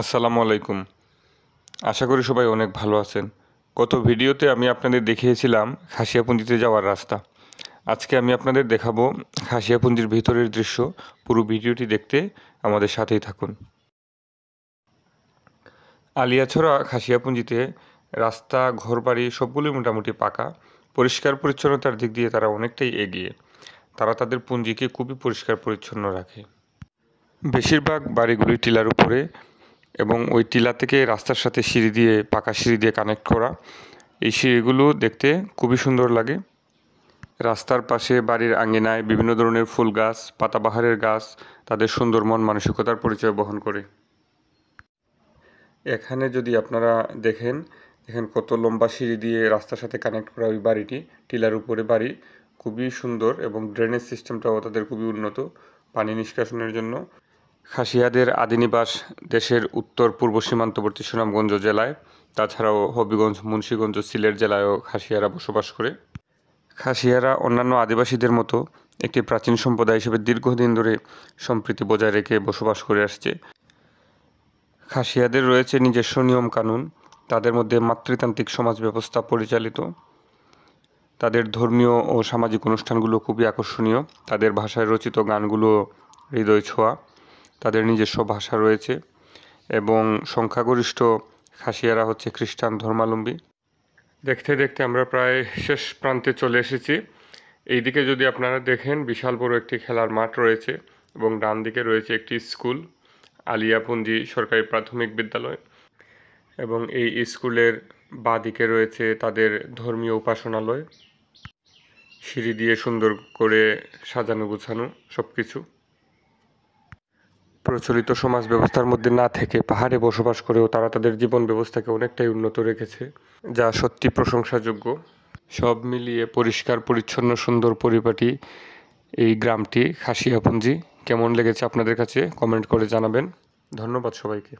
আসসালামু আলাইকুম। আশা করি সবাই অনেক ভালো আছেন। গত ভিডিওতে আমি আপনাদের দেখিয়েছিলাম খাসিয়াপুঞ্জিতে যাওয়ার রাস্তা। আজকে আমি আপনাদের দেখাবো খাসিয়াপুঞ্জির ভিতরের দৃশ্য। পুরো ভিডিওটি দেখতে আমাদের সাথেই থাকুন। আলিয়াছড়া খাসিয়াপুঞ্জিতে রাস্তা, ঘরবাড়ি সবগুলোই মোটামুটি পাকা। পরিষ্কার পরিচ্ছন্নতার দিক দিয়ে তারা অনেকটাই এগিয়ে। তারা তাদের পুঞ্জিকে খুবই পরিষ্কার পরিচ্ছন্ন রাখে। বেশিরভাগ বাড়িগুলি টিলার উপরে এবং ওই টিলা থেকে রাস্তার সাথে সিঁড়ি দিয়ে, পাকা সিঁড়ি দিয়ে কানেক্ট করা। এই সিঁড়িগুলো দেখতে খুবই সুন্দর লাগে। রাস্তার পাশে বাড়ির আঙ্গিনায় বিভিন্ন ধরনের ফুল গাছ, পাতাবাহারের গাছ তাদের সুন্দর মন মানসিকতার পরিচয় বহন করে। এখানে যদি আপনারা দেখেন কত লম্বা সিঁড়ি দিয়ে রাস্তার সাথে কানেক্ট করা ওই বাড়িটি, টিলার উপরে বাড়ি, খুবই সুন্দর এবং ড্রেনেজ সিস্টেমটাও তাদের খুবই উন্নত পানি নিষ্কাশনের জন্য। খাসিয়াদের আদি নিবাস দেশের উত্তর পূর্ব সীমান্তবর্তী সুনামগঞ্জ জেলায়, তাছাড়াও হবিগঞ্জ, মুন্সিগঞ্জ, সিলেট জেলায়ও খাসিয়ারা বসবাস করে। খাসিয়ারা অন্যান্য আদিবাসীদের মতো একটি প্রাচীন সম্প্রদায় হিসেবে দীর্ঘদিন ধরে সম্প্রীতি বজায় রেখে বসবাস করে আসছে। খাসিয়াদের রয়েছে নিজস্ব নিয়মকানুন, তাদের মধ্যে মাতৃতান্ত্রিক সমাজ ব্যবস্থা পরিচালিত। তাদের ধর্মীয় ও সামাজিক অনুষ্ঠানগুলো খুবই আকর্ষণীয়। তাদের ভাষায় রচিত গানগুলো হৃদয় ছোঁয়া। তাদের নিজস্ব ভাষা রয়েছে এবং সংখ্যাগরিষ্ঠ খাসিয়ারা হচ্ছে খ্রিস্টান ধর্মাবলম্বী। দেখতে দেখতে আমরা প্রায় শেষ প্রান্তে চলে এসেছি। এই দিকে যদি আপনারা দেখেন বিশাল বড় একটি খেলার মাঠ রয়েছে এবং ডান দিকে রয়েছে একটি স্কুল, আলিয়াপুঞ্জি সরকারি প্রাথমিক বিদ্যালয়, এবং এই স্কুলের বাঁ দিকে রয়েছে তাদের ধর্মীয় উপাসনালয়, সিঁড়ি দিয়ে সুন্দর করে সাজানো গোছানো সব কিছু। প্রচলিত সমাজ ব্যবস্থার মধ্যে না থেকে পাহাড়ে বসবাস করেও তারা তাদের জীবন ব্যবস্থাকে অনেকটাই উন্নত রেখেছে, যা সত্যি প্রশংসাযোগ্য। সব মিলিয়ে পরিষ্কার পরিচ্ছন্ন সুন্দর পরিপাটি এই গ্রামটি খাসিয়াপুঞ্জি। কেমন লেগেছে আপনাদের কাছে কমেন্ট করে জানাবেন। ধন্যবাদ সবাইকে।